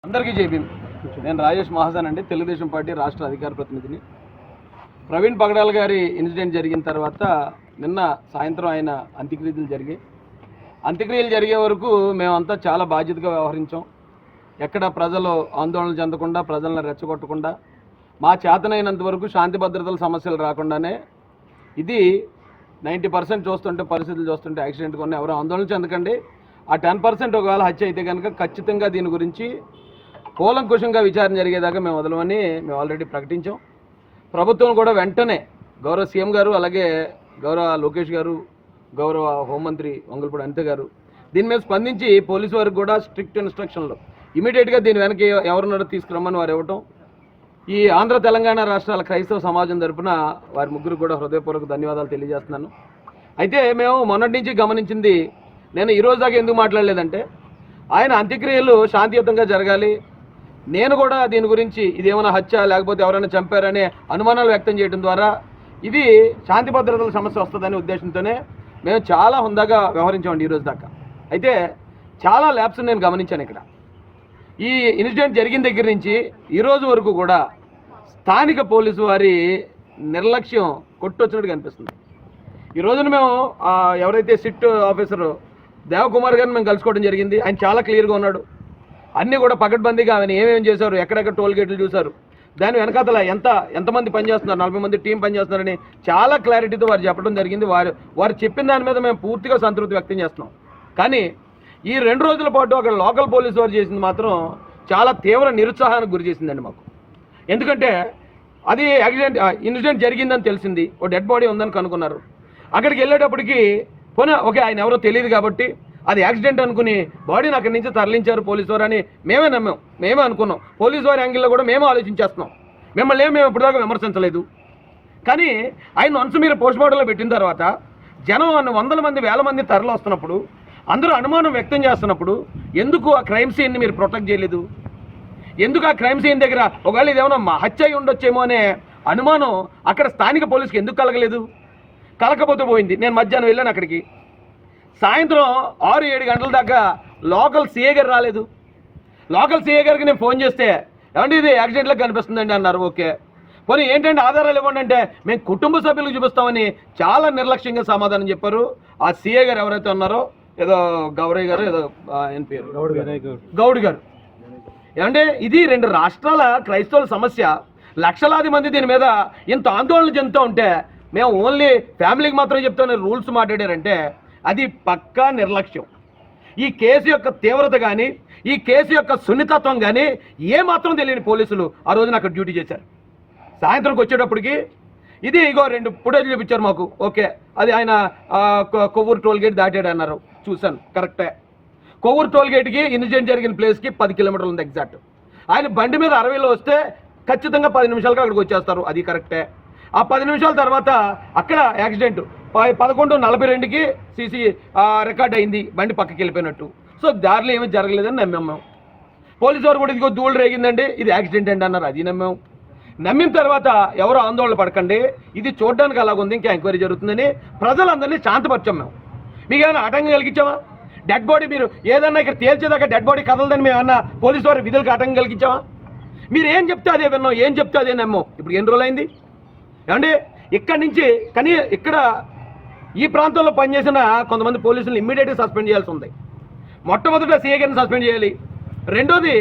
అందరికీ జైభీమ్. నేను రాజేష్ మహాజన్ అండి, తెలుగుదేశం పార్టీ రాష్ట్ర అధికార ప్రతినిధిని. ప్రవీణ్ పగడాల్ గారి ఇన్సిడెంట్ జరిగిన తర్వాత నిన్న సాయంత్రం ఆయన అంత్యక్రియలు జరిగే వరకు మేమంతా చాలా బాధ్యతగా వ్యవహరించాం. ఎక్కడ ప్రజలు ఆందోళన చెందకుండా, ప్రజలను రెచ్చగొట్టకుండా, మా చేతనైనంత వరకు శాంతి భద్రతల సమస్యలు రాకుండానే, ఇది 90% చూస్తుంటే, పరిస్థితులు చూస్తుంటే యాక్సిడెంట్ కొన్ని ఎవరు ఆందోళన చెందకండి. ఆ 10% ఒకవేళ హత్య అయితే కనుక ఖచ్చితంగా దీని గురించి కూలంకుషంగా విచారణ జరిగేదాకా మేము వదలమని మేము ఆల్రెడీ ప్రకటించాం. ప్రభుత్వం కూడా వెంటనే గౌరవ సీఎం గారు, అలాగే గౌరవ లోకేష్ గారు, గౌరవ హోంమంత్రి వంగలపూడి అనిత గారు దీని మీద స్పందించి పోలీసు వారికి కూడా స్ట్రిక్ట్ ఇన్స్ట్రక్షన్లు ఇమీడియట్గా దీని వెనక ఎవరున్నారో తీసుకురమ్మని వారు ఇవ్వటం. ఈ ఆంధ్ర తెలంగాణ రాష్ట్రాల క్రైస్తవ సమాజం తరపున వారి ముగ్గురు కూడా హృదయపూర్వక ధన్యవాదాలు తెలియజేస్తున్నాను. అయితే మేము మొన్నటి నుంచి గమనించింది, నేను ఈరోజు దాకా ఎందుకు మాట్లాడలేదంటే, ఆయన అంత్యక్రియలు శాంతియుతంగా జరగాలి, నేను కూడా దీని గురించి ఇదేమైనా హత్య లేకపోతే ఎవరైనా చంపారనే అనుమానాలు వ్యక్తం చేయడం ద్వారా ఇది శాంతి భద్రతల సమస్య వస్తుందనే ఉద్దేశంతోనే మేము చాలా హుందాగా వ్యవహరించామండి ఈరోజు దాకా. అయితే చాలా ల్యాబ్స్ నేను గమనించాను. ఇక్కడ ఈ ఇన్సిడెంట్ జరిగిన దగ్గర నుంచి ఈరోజు వరకు కూడా స్థానిక పోలీసు వారి నిర్లక్ష్యం కొట్టొచ్చినట్టు కనిపిస్తుంది. ఈ రోజున మేము ఎవరైతే సిట్ ఆఫీసరు దేవకుమార్ గారిని మేము కలుసుకోవడం జరిగింది. ఆయన చాలా క్లియర్గా ఉన్నాడు. అన్నీ కూడా పకడ్బందీగా ఆయన ఏమేమి చేశారు, ఎక్కడెక్కడ టోల్ గేట్లు చూశారు, దాని వెనకాతల ఎంతమంది పనిచేస్తున్నారు, 40 మంది టీం పనిచేస్తున్నారని చాలా క్లారిటీతో వారు చెప్పడం జరిగింది. వారు చెప్పిన దాని మీద మేము పూర్తిగా సంతృప్తి వ్యక్తం చేస్తున్నాం. కానీ ఈ 2 రోజుల పాటు అక్కడ లోకల్ పోలీసు వారు చేసింది మాత్రం చాలా తీవ్ర నిరుత్సాహానికి గురి చేసిందండి మాకు. ఎందుకంటే అది ఇన్సిడెంట్ జరిగిందని తెలిసింది, ఓ డెడ్ బాడీ ఉందని కనుక్కున్నారు. అక్కడికి వెళ్ళేటప్పటికి ఓకే ఆయన ఎవరో తెలియదు కాబట్టి అది యాక్సిడెంట్ అనుకుని బాడీని అక్కడి నుంచి తరలించారు పోలీసు వారు అని మేమే అనుకున్నాం. పోలీసు వారి యాంగిల్లో కూడా మేము ఆలోచించేస్తున్నాం. మిమ్మల్ని మేము ఇప్పటిదాకా విమర్శించలేదు. కానీ ఆయన వన్స్ మీరు పోస్ట్ మార్టంలో పెట్టిన తర్వాత జనం 100 మంది 1000 మంది తరలి వస్తున్నప్పుడు, అందరూ అనుమానం వ్యక్తం చేస్తున్నప్పుడు ఎందుకు ఆ క్రైమ్ సీన్ని మీరు ప్రొటెక్ట్ చేయలేదు? ఎందుకు ఆ క్రైమ్ సీన్ దగ్గర ఒకవేళ ఇదేమన్నా హత్య అయి ఉండొచ్చేమో అనే అనుమానం అక్కడ స్థానిక పోలీసుకి ఎందుకు కలగలేదు? కలకపోతే పోయింది. నేను మధ్యాహ్నం వెళ్ళాను అక్కడికి. సాయంత్రం 6-7 గంటల దాకా లోకల్ సీఏ గారు రాలేదు. లోకల్ సీఏ గారికి నేను ఫోన్ చేస్తే, ఏమంటే ఇది యాక్సిడెంట్లకు కనిపిస్తుందండి అన్నారు. ఓకే, పోనీ ఏంటంటే ఆధారాలు ఇవ్వండి అంటే, మేము కుటుంబ సభ్యులకు చూపిస్తామని చాలా నిర్లక్ష్యంగా సమాధానం చెప్పారు. ఆ సీఏ గారు ఎవరైతే ఉన్నారో, ఏదో గౌరయ్య గారు, ఏదో ఆయన పేరు గౌడ్ గారు. ఏమంటే ఇది 2 రాష్ట్రాల క్రైస్తవుల సమస్య. లక్షలాది మంది దీని మీద ఇంత ఆందోళన చెందుతూ ఉంటే మేము ఓన్లీ ఫ్యామిలీకి మాత్రం చెప్తామని రూల్స్ మాట్లాడారంటే అది పక్కా నిర్లక్ష్యం. ఈ కేసు యొక్క తీవ్రత కానీ, ఈ కేసు యొక్క సున్నితత్వం కానీ ఏమాత్రం తెలియని పోలీసులు ఆ రోజున అక్కడ డ్యూటీ చేశారు. సాయంత్రంకి వచ్చేటప్పటికి ఇది ఇగో 2 ఫుటేజ్ చూపించారు మాకు. ఓకే, అది ఆయన కొవ్వూరు టోల్గేట్ దాటాడు అన్నారు. చూశాను, కరెక్టే. కొవ్వూరు టోల్గేట్కి ఇన్సిడెంట్ జరిగిన ప్లేస్కి 10 కిలోమీటర్లు ఉంది ఎగ్జాక్ట్. ఆయన బండి మీద 60లో వస్తే ఖచ్చితంగా 10 నిమిషాలుగా అక్కడికి వచ్చేస్తారు, అది కరెక్టే. ఆ 10 నిమిషాల తర్వాత అక్కడ యాక్సిడెంట్ 11:42కి సీసీ రికార్డ్ అయింది, బండి పక్కకి వెళ్ళిపోయినట్టు. సో దారిలో ఏమీ జరగలేదని నమ్మాం. పోలీసు వారు కూడా ఇదిగో ధూళి రేగిందండి, ఇది యాక్సిడెంట్ అండి అన్నారు, అది నమ్మాం. నమ్మిన తర్వాత ఎవరు ఆందోళన పడకండి, ఇది చూడడానికి అలాగుంది, ఇంకా ఎంక్వైరీ జరుగుతుందని ప్రజలందరినీ శాంతపరిచాం. మేము మీకు ఏమైనా ఆటంకం కలిగించామా? డెడ్ బాడీ మీరు ఏదన్నా ఇక్కడ తేల్చేదాకా డెడ్ బాడీ కదలదని మేము ఏమన్నా పోలీసు వారి విధులకు ఆటంకం కలిగించామా? మీరు ఏం చెప్తే అదే విన్నాం, ఏం చెప్తే అదే నమ్మాం. ఇప్పుడు ఎన్ని రోజులు అయింది ఏమండి? ఇక్కడి నుంచి కానీ ఇక్కడ ఈ ప్రాంతంలో పనిచేసిన కొంతమంది పోలీసులను ఇమ్మీడియట్గా సస్పెండ్ చేయాల్సి ఉంది. మొట్టమొదట సీఏ గారిని సస్పెండ్ చేయాలి. రెండోది,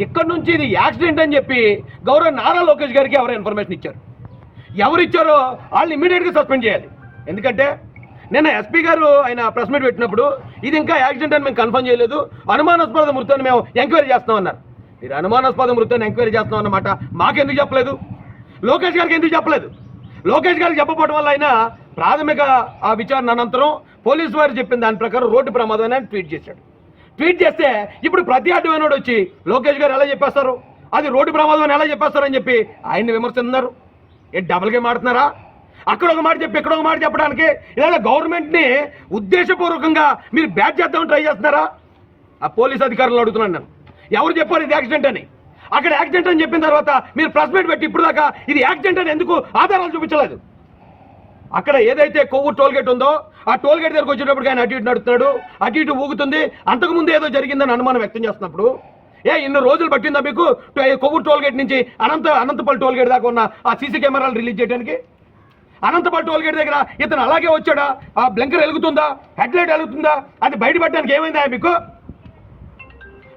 ఇక్కడ నుంచి ఇది యాక్సిడెంట్ అని చెప్పి గౌరవ నారా లోకేష్ గారికి ఎవరు ఇన్ఫర్మేషన్ ఇచ్చారు, ఎవరు ఇచ్చారో వాళ్ళని ఇమ్మీడియట్గా సస్పెండ్ చేయాలి. ఎందుకంటే నిన్న ఎస్పీ గారు ఆయన ప్రెస్ మీట్ పెట్టినప్పుడు ఇది ఇంకా యాక్సిడెంట్ అని మేము కన్ఫర్మ్ చేయలేదు, అనుమానాస్పద మృతాన్ని మేము ఎంక్వైరీ చేస్తామన్నారు. మీరు అనుమానాస్పద మృతాన్ని ఎంక్వైరీ చేస్తాం అన్నమాట మాకెందుకు చెప్పలేదు? లోకేష్ గారికి ఎందుకు చెప్పలేదు? లోకేష్ గారికి చెప్పకపోవడం వల్ల ఆయన ప్రాథమిక విచారణ అనంతరం పోలీసు వారు చెప్పిన దాని ప్రకారం రోడ్డు ప్రమాదం అని ట్వీట్ చేశాడు. ట్వీట్ చేస్తే ఇప్పుడు ప్రతి అడ్డమైనోడు వచ్చి లోకేష్ గారు ఎలా చెప్పేస్తారు, అది రోడ్డు ప్రమాదం అని ఎలా చెప్పేస్తారు అని చెప్పి ఆయన్ని విమర్శిస్తున్నారు. డబుల్ గేమ్ ఆడుతున్నారా? అక్కడ ఒక మాట చెప్పి ఇక్కడ ఒక మాట చెప్పడానికి ఇలా గవర్నమెంట్ని ఉద్దేశపూర్వకంగా మీరు బ్యాట్ చేద్దామని ట్రై చేస్తున్నారా? ఆ పోలీస్ అధికారులు అడుగుతున్నాను నేను, ఎవరు చెప్పారు ఇది యాక్సిడెంట్ అని? అక్కడ యాక్సిడెంట్ అని చెప్పిన తర్వాత మీరు ప్రెస్ మీట్ పెట్టి ఇప్పుడు దాకా ఇది యాక్సిడెంట్ అని ఎందుకు ఆధారాలు చూపించలేదు? అక్కడ ఏదైతే కొవ్వూరు టోల్గేట్ ఉందో ఆ టోల్గేట్ దగ్గరకు వచ్చేటప్పుడు ఆయన అటు ఇటు నడుస్తున్నాడు, అటు ఇటు ఊగుతుంది. అంతకుముందు ఏదో జరిగిందని అనుమానం వ్యక్తం చేస్తున్నప్పుడు ఇన్ని రోజులు పట్టిందా మీకు కొవ్వూరు టోల్గేట్ నుంచి అనంతపల్లి టోల్గేట్ దాకా ఉన్న ఆ సీసీ కెమెరాలు రిలీజ్ చేయడానికి? అనంతపల్లి టోల్గేట్ దగ్గర ఇతను అలాగే వచ్చాడా? ఆ బ్లింకర్ వెలుగుతుందా, హెడ్లైట్ వెలుగుతుందా, అది బయటపడడానికి ఏమైందా మీకు?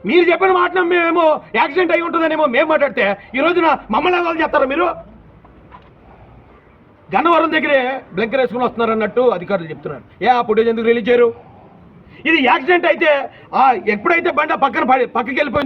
మీరు చెప్పిన మాట మేమేమో యాక్సిడెంట్ అయి ఉంటుందనేమో మేము మాట్లాడితే ఈ రోజున మమ్మల్ని వాళ్ళు చెప్తారా మీరు? గన్నవరం దగ్గరే బ్లింకర్ వేసుకుని వస్తున్నారు అన్నట్టు అధికారులు చెప్తున్నారు. ఆ ఫుటేజ్ ఎందుకు రిలీజ్ చేయరు? ఇది యాక్సిడెంట్ అయితే ఎప్పుడైతే బండి పక్కకి వెళ్ళిపోయింది